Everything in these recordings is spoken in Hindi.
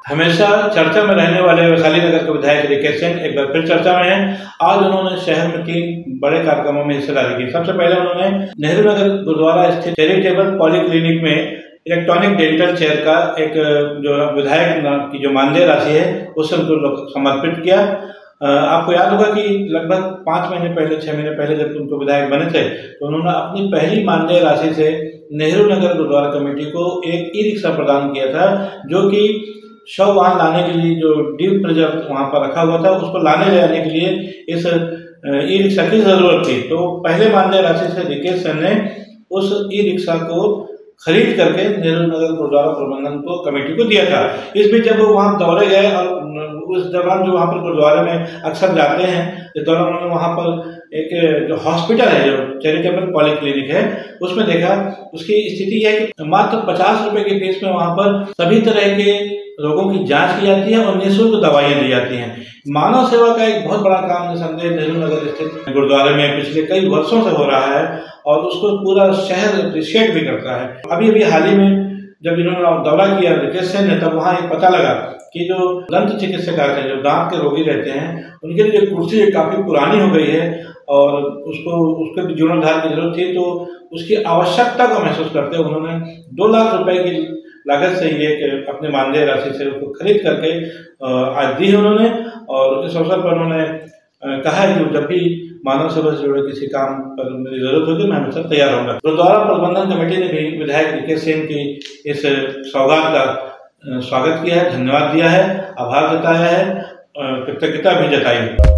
हमेशा चर्चा में रहने वाले वैशाली नगर के विधायक रिकेश सेन एक बार फिर चर्चा में हैं। आज उन्होंने शहर में 3 बड़े कार्यक्रमों में हिस्सेदारी की। सबसे पहले उन्होंने नेहरू नगर गुरुद्वारा स्थित चैरिटेबल पॉलीक्लिनिक में इलेक्ट्रॉनिक डेंटल चेयर का एक जो विधायक की जो मानदेय राशि है उसे उनको समर्पित किया। आपको याद होगा कि लगभग 5 महीने पहले 6 महीने पहले जब उनको विधायक बने थे तो उन्होंने अपनी पहली मानदेय राशि से नेहरू नगर गुरुद्वारा कमेटी को एक ई रिक्शा प्रदान किया था, जो कि शव वाहन लाने के लिए जो डीप प्रिजर्व वहाँ पर रखा हुआ था उसको लाने ले जाने के लिए इस ई रिक्शा की जरूरत थी। तो पहले मानदेय राशि से रिकेश सेन ने उस ई रिक्शा को खरीद करके नेहरू नगर गुरुद्वारा प्रबंधन को कमेटी को दिया था। इस बीच जब वो वहाँ दौरे गए और उस दौरान जो वहाँ पर गुरुद्वारे में अक्सर जाते हैं, इस दौरान उन्होंने वहाँ पर एक जो हॉस्पिटल है, जो चैरिटेबल पॉलीक्लिनिक है, उसमें देखा उसकी स्थिति है कि मात्र 50 रुपए की फीस में वहाँ पर सभी तरह के रोगों की जांच की जाती है और निःशुल्क दवाइयाँ दी जाती हैं। मानव सेवा का एक बहुत बड़ा काम निसंदेह नेहरू नगर स्थित गुरुद्वारे में पिछले कई वर्षों से हो रहा है और उसको पूरा शहर अप्रिशिएट भी करता है। अभी हाल ही में जब इन्होंने दौरा किया रिकेश सेन ने, तब वहाँ एक पता लगा कि जो दंत चिकित्सक आते हैं, जो दांत के रोगी रहते हैं, उनके लिए जो कुर्सी काफ़ी पुरानी हो गई है और उसके भी जीर्णोद्धार की जरूरत थी। तो उसकी आवश्यकता को महसूस करते हुए उन्होंने 2 लाख रुपए की लागत से ये अपने मानदेय राशि से उसको खरीद करके आज दी है उन्होंने। और इस अवसर पर उन्होंने कहा है कि जब भी मानव सेवा से जुड़े किसी काम पर मेरी जरूरत होगी मैं हमेशा तैयार रहूंगा। गुरुद्वारा प्रबंधन कमेटी ने भी विधायक रिकेश सेन की इस सौगात का स्वागत किया है, धन्यवाद दिया है, आभार जताया है, कृतज्ञता भी जताई है।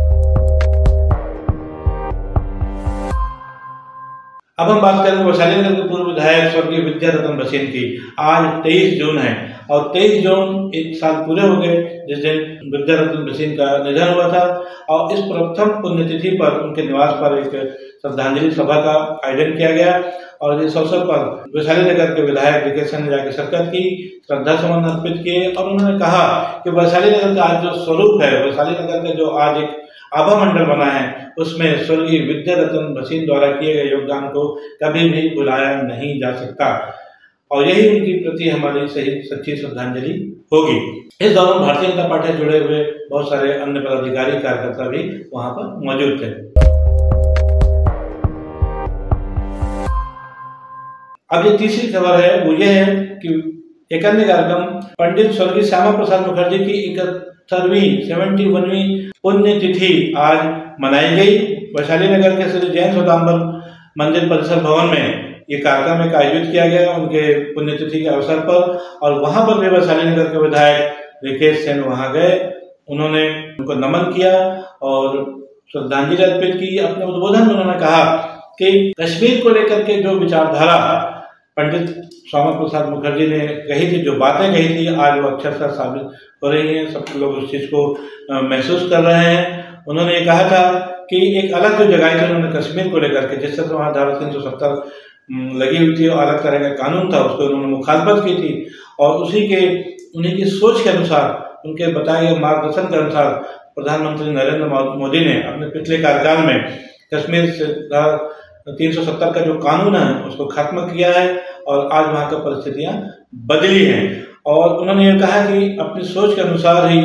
अब हम बात करेंगे वैशाली नगर के पूर्व विधायक स्वर्गीय विद्या रतन भसीन की। आज 23 जून है और 23 जून 1 साल पूरे हो गए जिस दिन विद्या रतन भसीन का निधन हुआ था। और इस प्रथम पुण्यतिथि पर उनके निवास पर एक श्रद्धांजलि सभा का आयोजन किया गया और इस अवसर पर वैशाली नगर के विधायक रिकेश सेन ने जाकर शिरकत की, श्रद्धा सुमन अर्पित किए और उन्होंने कहा कि वैशाली नगर का आज जो स्वरूप है, वैशाली नगर का जो आज एक आभा मंडल बना है, उसमें स्वर्गीय विद्या रतन भसीन द्वारा किए गए योगदान को कभी भी भुलाया नहीं जा सकता और यही उनकी प्रति हमारी सही सच्ची श्रद्धांजलि होगी। इस दौरान भारतीय जनता पार्टी से जुड़े हुए बहुत सारे अन्य पदाधिकारी कार्यकर्ता भी वहां पर मौजूद थे। अब ये तीसरी खबर है, वो ये है कि एक अन्य कार्यक्रम पंडित स्वर्गीय श्यामा प्रसाद मुखर्जी की 71वीं पुण्यतिथि आज मनाई गई। वैशाली नगर के श्री जैन स्वयंवर मंदिर परिसर भवन में ये कार्यक्रम एक आयोजित किया गया उनके पुण्यतिथि के अवसर पर और वहां पर भी वैशाली नगर के विधायक रिकेश सेन वहां गए, उन्होंने उनको नमन किया और श्रद्धांजलि अर्पित की। अपने उद्बोधन में उन्होंने कहा कि कश्मीर को लेकर के जो विचारधारा पंडित श्यामा प्रसाद मुखर्जी ने कही थी, जो बातें कही थी, आज वो अक्षरशः साबित हो रही हैं। सब लोग उस चीज़ को महसूस कर रहे हैं। उन्होंने ये कहा था कि एक अलग जो जगह थी उन्होंने कश्मीर को लेकर के, जिस तरह वहाँ धारा 370 लगी हुई थी और अलग तरह का कानून था, उसको उन्होंने मुखालफत की थी और उन्हीं की सोच के अनुसार, उनके बताए गए मार्गदर्शन के अनुसार प्रधानमंत्री नरेंद्र मोदी ने अपने पिछले कार्यकाल में कश्मीर से 370 का जो कानून है उसको खत्म किया है और आज वहाँ का परिस्थितियाँ बदली हैं। और उन्होंने ये कहा कि अपनी सोच के अनुसार ही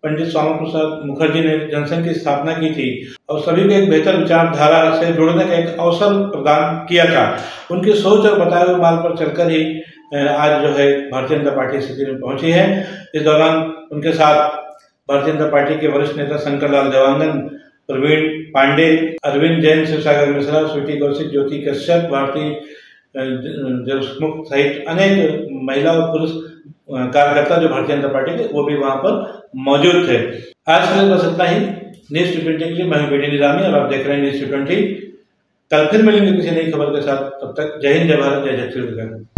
पंडित श्यामा प्रसाद मुखर्जी ने जनसंघ की स्थापना की थी और सभी को एक बेहतर विचारधारा से जुड़ने का एक अवसर प्रदान किया था। उनकी सोच और बताए हुए मार्ग पर चलकर ही आज जो है भारतीय जनता पार्टी स्थिति में पहुंची है। इस दौरान उनके साथ भारतीय जनता पार्टी के वरिष्ठ नेता शंकर लाल देवांगन, प्रवीण पांडे, अरविंद जैन, शिवसागर मिश्रा, स्वीटी कौशिक, ज्योति कश्यप, भारती देशमुख सहित अनेक महिला और पुरुष कार्यकर्ता जो भारतीय जनता पार्टी के, वो भी वहां पर मौजूद थे। आज के लिए बस इतना ही। न्यूज़ 220 के लिए मैं बीडी निजामी और आप देख रहे हैं न्यूज़ 220। कल फिर मिलेंगे किसी नई खबर के साथ। तब तक जय हिंद, जय भारत, जय छत्तीसगढ़।